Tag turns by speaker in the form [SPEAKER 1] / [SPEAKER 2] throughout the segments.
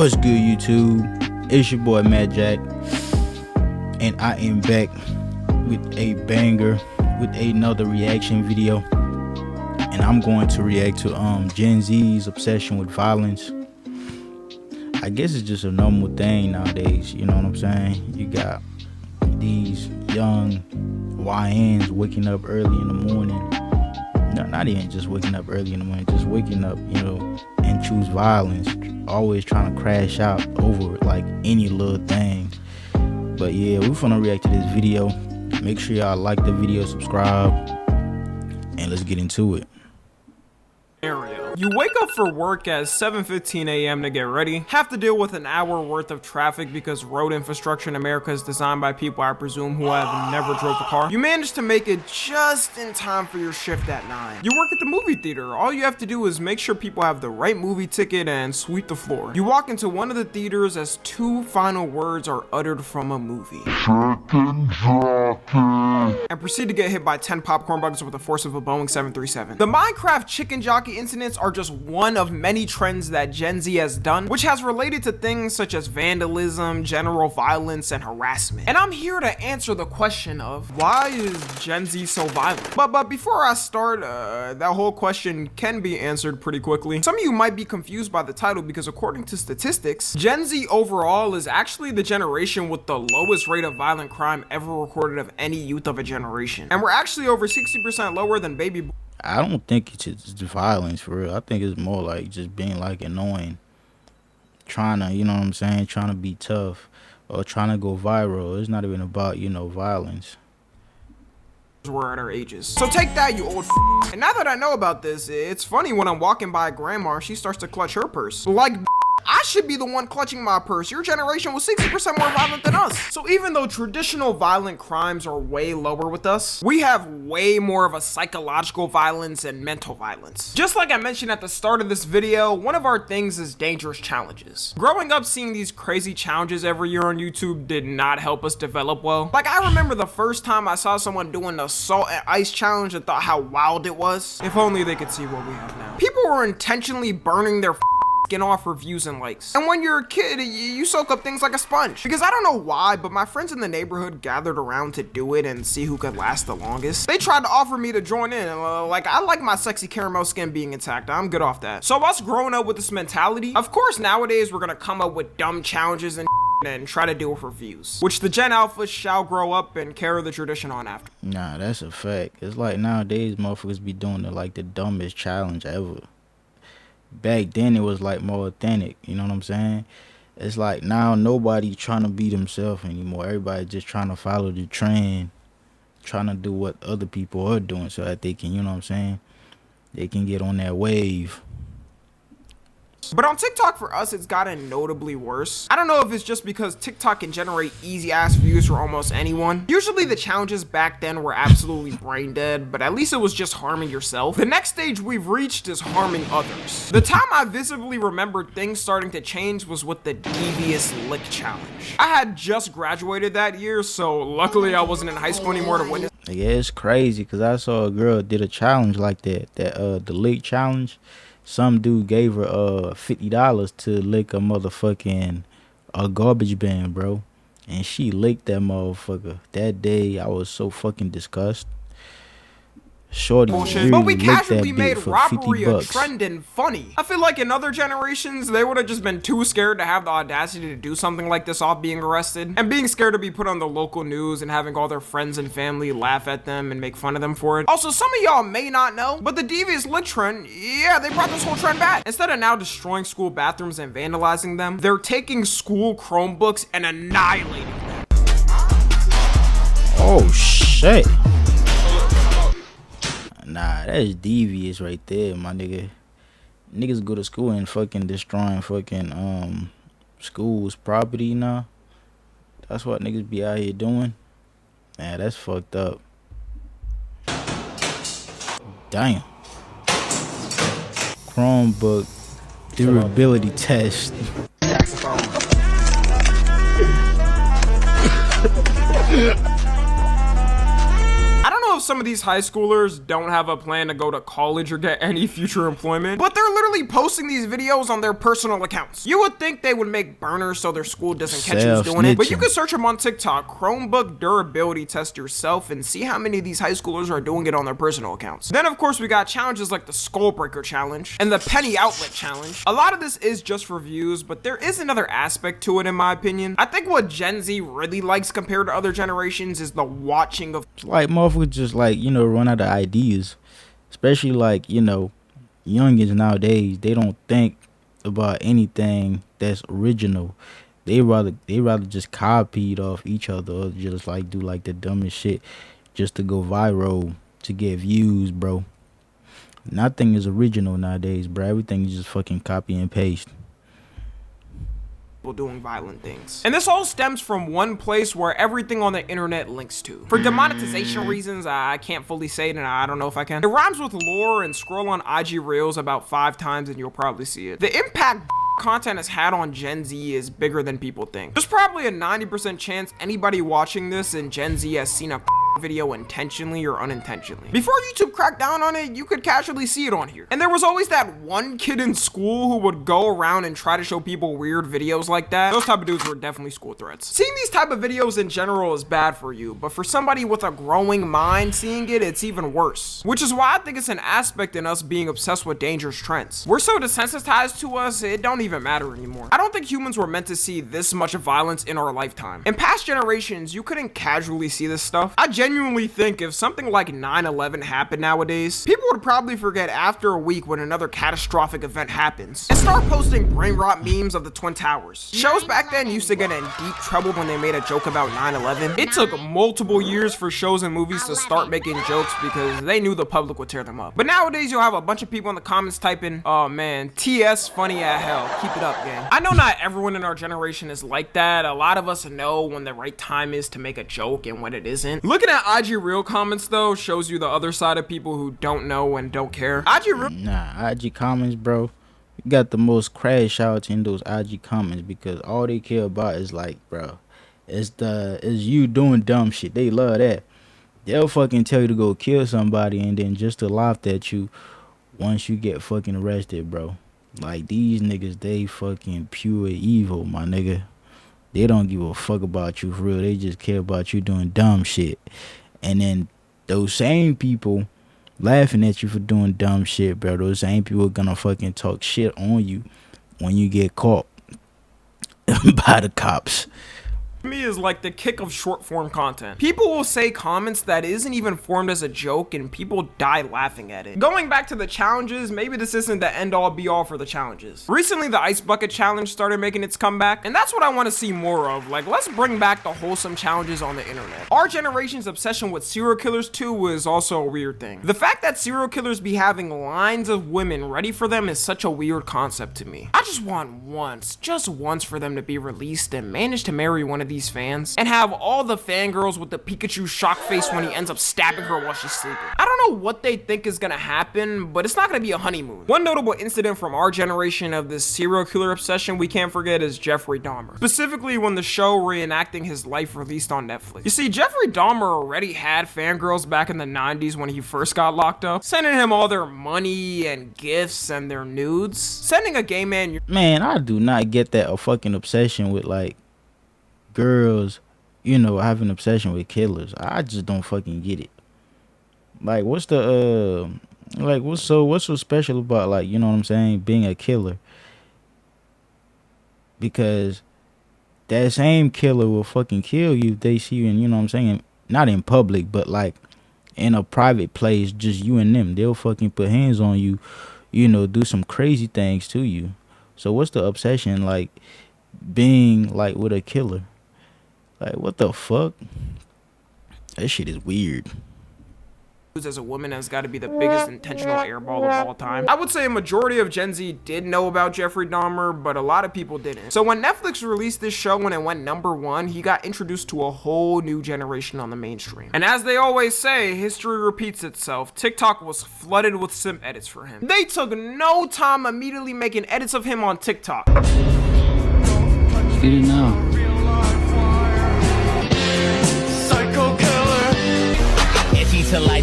[SPEAKER 1] What's good, YouTube? It's your boy Matt Jack, and I am back with a banger, with another reaction video. And I'm going to react to Gen Z's obsession with violence. I guess it's just a normal thing nowadays, you know what I'm saying? You got these young YNs waking up early in the morning. No, not even just waking up early in the morning, just waking up, you know, and choose violence. Always trying to crash out over like any little thing. But yeah, we're gonna react to this video. Make sure y'all like the video, subscribe, and let's get into it.
[SPEAKER 2] You wake up for work at 7:15 a.m. to get ready, have to deal with an hour worth of traffic because road infrastructure in America is designed by people, I presume, who have never drove a car. You manage to make it just in time for your shift at 9. You work at the movie theater. All you have to do is make sure people have the right movie ticket and sweep the floor. You walk into one of the theaters as two final words are uttered from a movie. Chicken jockey. And proceed to get hit by 10 popcorn bugs with the force of a Boeing 737. The Minecraft chicken jockey incidents are just one of many trends that Gen Z has done, which has related to things such as vandalism, general violence, and harassment. And I'm here to answer the question of why is Gen Z so violent? But before I start, that whole question can be answered pretty quickly. Some of you might be confused by the title because according to statistics, Gen Z overall is actually the generation with the lowest rate of violent crime ever recorded of any youth of a generation. And we're actually over 60% lower than baby boomers.
[SPEAKER 1] I don't think it's just violence for real. I think it's more like just being like annoying, trying to, you know what I'm saying, trying to be tough or trying to go viral. It's not even about, you know, violence.
[SPEAKER 2] We're at our ages. So take that, you old And now that I know about this, it's funny when I'm walking by grandma, she starts to clutch her purse. Like, I should be the one clutching my purse. Your generation was 60% more violent than us. So even though traditional violent crimes are way lower with us, we have way more of a psychological violence and mental violence. Just like I mentioned at the start of this video, one of our things is dangerous challenges. Growing up seeing these crazy challenges every year on YouTube did not help us develop well. Like, I remember the first time I saw someone doing the salt and ice challenge and thought how wild it was. If only they could see what we have now. People were intentionally burning their skin off for views and likes. And when you're a kid, you soak up things like a sponge. Because I don't know why, but my friends in the neighborhood gathered around to do it and see who could last the longest. They tried to offer me to join in. Like, I like my sexy caramel skin being intact. I'm good off that. So us growing up with this mentality, of course nowadays we're gonna come up with dumb challenges and try to do it for views, which the Gen Alphas shall grow up and carry the tradition on after.
[SPEAKER 1] Nah, that's a fact. It's like nowadays motherfuckers be doing the dumbest challenge ever. Back then it was like more authentic, you know what I'm saying? It's like now nobody trying to be themselves anymore. Everybody just trying to follow the trend, trying to do what other people are doing so that they can, you know what I'm saying, they can get on that wave.
[SPEAKER 2] But on TikTok for us, it's gotten notably worse. I don't know if it's just because TikTok can generate easy ass views for almost anyone. Usually the challenges back then were absolutely brain dead, but at least it was just harming yourself. The next stage we've reached is harming others. The time I visibly remembered things starting to change was with the Devious Lick Challenge. I had just graduated that year, so luckily I wasn't in high school anymore to witness.
[SPEAKER 1] Yeah, it's crazy because I saw a girl did a challenge like that, the lick challenge. Some dude gave her $50 to lick a motherfucking garbage bin, bro, and she licked that motherfucker. That day I was so fucking disgusted. Shorty really
[SPEAKER 2] but we
[SPEAKER 1] licked
[SPEAKER 2] casually
[SPEAKER 1] that
[SPEAKER 2] made
[SPEAKER 1] dick for
[SPEAKER 2] robbery
[SPEAKER 1] $50.
[SPEAKER 2] a trend and funny. I feel like in other generations, they would have just been too scared to have the audacity to do something like this off being arrested, and being scared to be put on the local news and having all their friends and family laugh at them and make fun of them for it. Also, some of y'all may not know, but the Devious Lick trend, yeah, they brought this whole trend back. Instead of now destroying school bathrooms and vandalizing them, they're taking school Chromebooks and annihilating them.
[SPEAKER 1] Oh shit. Nah, that's devious right there, my nigga. Niggas go to school and fucking destroying fucking schools property now. That's what niggas be out here doing. Man, that's fucked up. Damn. Chromebook durability test.
[SPEAKER 2] some of these high schoolers don't have a plan to go to college or get any future employment, but they're literally posting these videos on their personal accounts. You would think they would make burners so their school doesn't catch who's doing it, but you can search them on TikTok, Chromebook durability test yourself, and see how many of these high schoolers are doing it on their personal accounts. Then of course we got challenges like the Skull Breaker challenge and the Penny Outlet challenge. A lot of this is just for views, but there is another aspect to it in my opinion. I think what Gen Z really likes compared to other generations is the watching of,
[SPEAKER 1] like, motherfuckers just, like, you know, run out of ideas, especially, like, you know, youngins nowadays. They don't think about anything that's original. They rather just copy it off each other, or just like do like the dumbest shit just to go viral, to get views, bro. Nothing is original nowadays, bro. Everything is just fucking copy and paste.
[SPEAKER 2] Doing violent things. And this all stems from one place where everything on the internet links to. For demonetization reasons, I can't fully say it, and I don't know if I can. It rhymes with lore, and scroll on IG Reels about 5 times and you'll probably see it. The impact content has had on Gen Z is bigger than people think. There's probably a 90% chance anybody watching this in Gen Z has seen a video intentionally or unintentionally. Before YouTube cracked down on it, you could casually see it on here. And there was always that one kid in school who would go around and try to show people weird videos like that. Those type of dudes were definitely school threats. Seeing these type of videos in general is bad for you, but for somebody with a growing mind seeing it, it's even worse. Which is why I think it's an aspect in us being obsessed with dangerous trends. We're so desensitized to us, it don't even matter anymore. I don't think humans were meant to see this much violence in our lifetime. In past generations, you couldn't casually see this stuff. I genuinely think if something like 9/11 happened nowadays, people would probably forget after a week when another catastrophic event happens and start posting brain rot memes of the Twin Towers. Shows back then used to get in deep trouble when they made a joke about 9/11. It took multiple years for shows and movies to start making jokes because they knew the public would tear them up. But nowadays you'll have a bunch of people in the comments typing, "Oh man, TS funny as hell, keep it up, gang." I know not everyone in our generation is like that. A lot of us know when the right time is to make a joke and when it isn't. Looking at IG Real comments though shows you the other side of people who don't know and don't care.
[SPEAKER 1] IG comments, bro, you got the most crash outs in those IG comments because all they care about is, like, bro, it's you doing dumb shit. They love that. They'll fucking tell you to go kill somebody and then just to laugh at you once you get fucking arrested, bro. Like, these niggas, they fucking pure evil, my nigga. They don't give a fuck about you for real. They just care about you doing dumb shit. And then those same people laughing at you for doing dumb shit, bro. Those same people are gonna fucking talk shit on you when you get caught by the cops.
[SPEAKER 2] Me is like the kick of short form content. People will say comments that isn't even formed as a joke and people die laughing at it. Going back to the challenges, maybe this isn't the end all be all for the challenges. Recently the Ice Bucket Challenge started making its comeback, and that's what I want to see more of. Like, let's bring back the wholesome challenges on the internet. Our generation's obsession with serial killers too is also a weird thing. The fact that serial killers be having lines of women ready for them is such a weird concept to me. I just want just once for them to be released and manage to marry one of these fans and have all the fangirls with the Pikachu shock face when he ends up stabbing her while she's sleeping. I don't know what they think is gonna happen, but it's not gonna be a honeymoon. One notable incident from our generation of this serial killer obsession we can't forget is Jeffrey Dahmer. Specifically when the show reenacting his life released on Netflix. You see, Jeffrey Dahmer already had fangirls back in the 90s when he first got locked up, sending him all their money and gifts and their nudes. Sending a gay man
[SPEAKER 1] I do not get that a fucking obsession with, like, girls, you know, having an obsession with killers. I just don't fucking get it. Like, what's the what's so special about, like, you know what I'm saying, being a killer? Because that same killer will fucking kill you if they see you in, you know what I'm saying, not in public, but like in a private place, just you and them. They'll fucking put hands on you, you know, do some crazy things to you. So what's the obsession, like, being like with a killer? Like, what the fuck? That shit is weird.
[SPEAKER 2] As a woman has got to be the biggest intentional airball of all time. I would say a majority of Gen Z did know about Jeffrey Dahmer, but a lot of people didn't. So when Netflix released this show and it went #1, he got introduced to a whole new generation on the mainstream. And as they always say, history repeats itself. TikTok was flooded with simp edits for him. They took no time immediately making edits of him on TikTok.
[SPEAKER 1] Get it now.
[SPEAKER 3] To life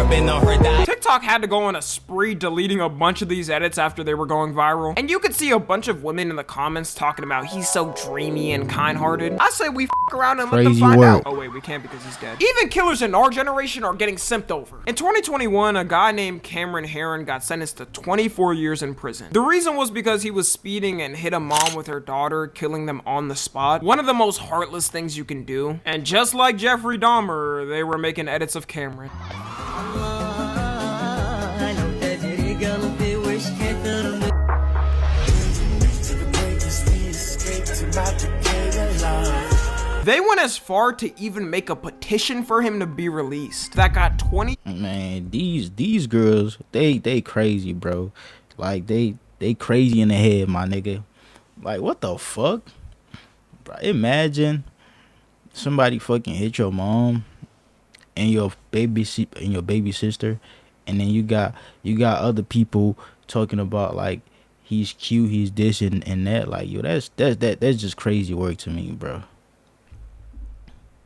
[SPEAKER 3] never been on her diet.
[SPEAKER 2] TikTok had to go on a spree deleting a bunch of these edits after they were going viral. And you could see a bunch of women in the comments talking about he's so dreamy and kind-hearted. I say we f around and let them find out. Oh wait, we can't because he's dead. Even killers in our generation are getting simped over. In 2021, a guy named Cameron Herron got sentenced to 24 years in prison. The reason was because he was speeding and hit a mom with her daughter, killing them on the spot. One of the most heartless things you can do. And just like Jeffrey Dahmer, they were making edits of Cameron. They went as far to even make a petition for him to be released. That got 20.
[SPEAKER 1] Man, these girls, they crazy, bro. Like they crazy in the head, my nigga. Like what the fuck? Bro, imagine somebody fucking hit your mom and your baby sister, and then you got other people talking about like he's cute, he's this and that. Like yo, that's just crazy work to me, bro.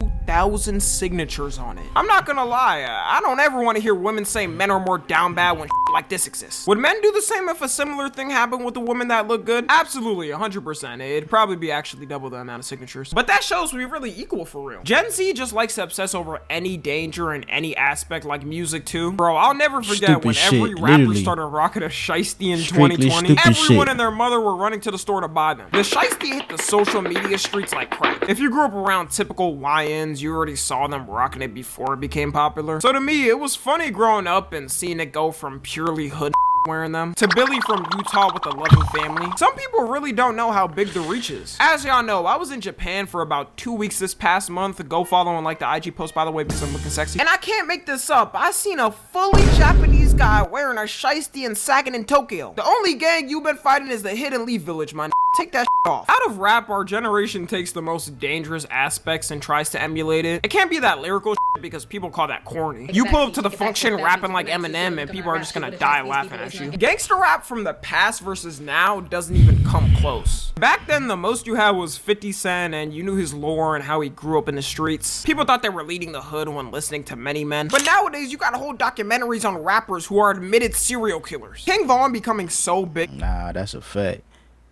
[SPEAKER 2] 1,000 signatures on it. I'm not gonna lie, I don't ever want to hear women say men are more down bad when like this exists. Would men do the same if a similar thing happened with a woman that looked good? Absolutely, 100%. It'd probably be actually double the amount of signatures. But that shows we really equal for real. Gen Z just likes to obsess over any danger in any aspect, like music too. Bro, I'll never forget
[SPEAKER 1] Stupid
[SPEAKER 2] when every
[SPEAKER 1] shit,
[SPEAKER 2] rapper
[SPEAKER 1] literally.
[SPEAKER 2] started rocking a shiesty in
[SPEAKER 1] Strictly
[SPEAKER 2] 2020.
[SPEAKER 1] stupid
[SPEAKER 2] Everyone
[SPEAKER 1] shit.
[SPEAKER 2] and their mother were running to the store to buy them. The shiesty hit the social media streets like crack. If you grew up around typical YNs, you already saw them rocking it before it became popular. So to me, it was funny growing up and seeing it go from purely hood wearing them to Billy from Utah with a loving family. Some people really don't know how big the reach is. As y'all know, I was in Japan for about 2 weeks this past month. Go follow on like the IG post, by the way, because I'm looking sexy. And I can't make this up. I seen a fully Japanese guy wearing a shiesty and sagging in Tokyo. The only gang you've been fighting is the Hidden Leaf Village, man. Take that off. Out of rap, our generation takes the most dangerous aspects and tries to emulate it. It can't be that lyrical because people call that corny. You pull up to the function rapping like Eminem and people are just gonna die laughing at you. Gangster rap from the past versus now doesn't even come close. Back then, the most you had was 50 Cent and you knew his lore and how he grew up in the streets. People thought they were leading the hood when listening to Many Men. But nowadays, you got whole documentaries on rappers who are admitted serial killers. King Von becoming so big.
[SPEAKER 1] Nah, that's a fact.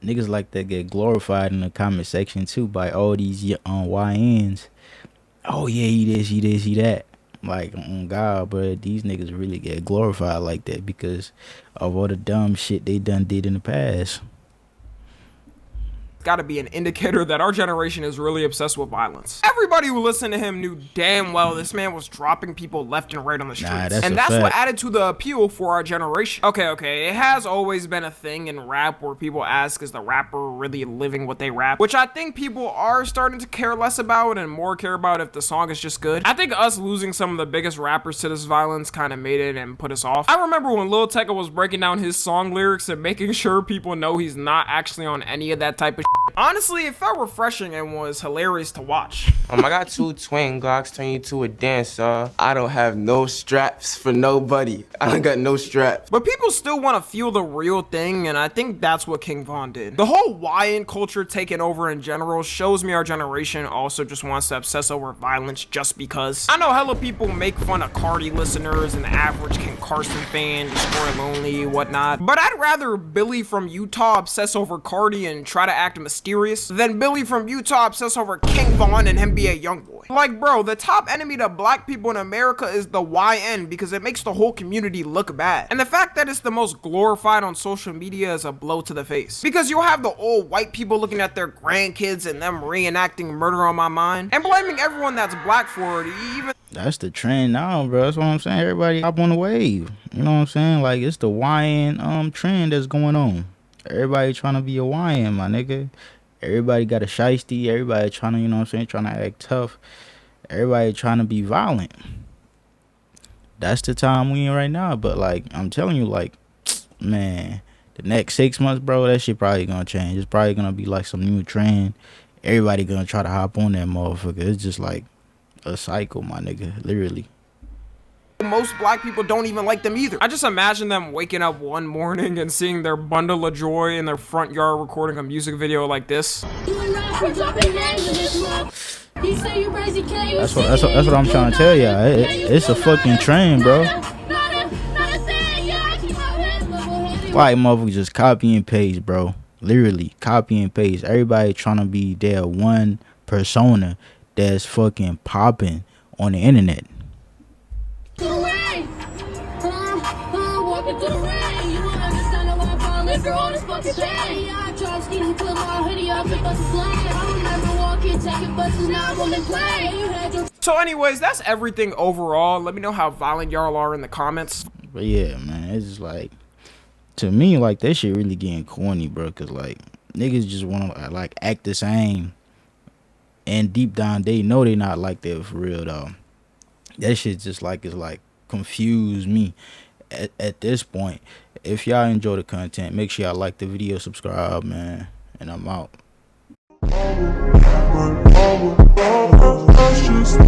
[SPEAKER 1] Niggas like that get glorified in the comment section too by all these YNs. Oh yeah, he this, he that. Like, oh God, but these niggas really get glorified like that because of all the dumb shit they done did in the past.
[SPEAKER 2] Gotta be an indicator that our generation is really obsessed with violence. Everybody who listened to him knew damn well this man was dropping people left and right on the streets. And that's what added to the appeal for our generation. Okay, it has always been a thing in rap where people ask, is the rapper really living what they rap? Which I think people are starting to care less about and more care about if the song is just good. I think us losing some of the biggest rappers to this violence kind of made it and put us off. I remember when Lil Tecca was breaking down his song lyrics and making sure people know he's not actually on any of that type of shit. Honestly, it felt refreshing and was hilarious to watch.
[SPEAKER 4] I got 2 twin Glocks, turn you to a dancer. I don't have no straps for nobody. I don't got no straps.
[SPEAKER 2] But people still want to feel the real thing, and I think that's what King Von did. The whole YN culture taking over in general shows me our generation also just wants to obsess over violence just because. I know hella people make fun of Cardi listeners and the average King Carson fan, Destroy Lonely, whatnot. But I'd rather Billy from Utah obsess over Cardi and try to act mysterious than Billy from Utah obsess over King Von and him be a YoungBoy. Like, bro, the top enemy to black people in America is the YN because it makes the whole community look bad. And the fact that it's the most glorified on social media is a blow to the face. Because you'll have the old white people looking at their grandkids and them reenacting Murder on My Mind and blaming everyone that's black for it, even.
[SPEAKER 1] That's the trend now, bro. That's what I'm saying. Everybody hop on the wave. You know what I'm saying? Like, it's the YN trend that's going on. Everybody trying to be a YN, my nigga. Everybody got a shiesty. Everybody trying to, you know what I'm saying, trying to act tough. Everybody trying to be violent. That's the time we in right now. But, like, I'm telling you, like, man, the next 6 months, bro, that shit probably gonna change. It's probably gonna be like some new trend. Everybody gonna try to hop on that motherfucker. It's just like a cycle, my nigga, literally.
[SPEAKER 2] Most black people don't even like them either. I just imagine them waking up one morning and seeing their bundle of joy in their front yard recording a music video like this.
[SPEAKER 1] That's what I'm trying to tell y'all. It's a fucking trend, bro. Like motherfuckers just copy and paste, bro. Literally copy and paste. Everybody trying to be their one persona that's fucking popping on the internet.
[SPEAKER 2] So anyways, that's everything overall. Let me know how violent y'all are in the comments.
[SPEAKER 1] But yeah, man, it's just like, to me, like, that shit really getting corny, bro. Cause like niggas just want to like act the same, and deep down they know they not like that for real though. That shit just like is like confuse me at this point. If y'all enjoy the content, make sure y'all like the video, subscribe, man, and I'm out.
[SPEAKER 3] Just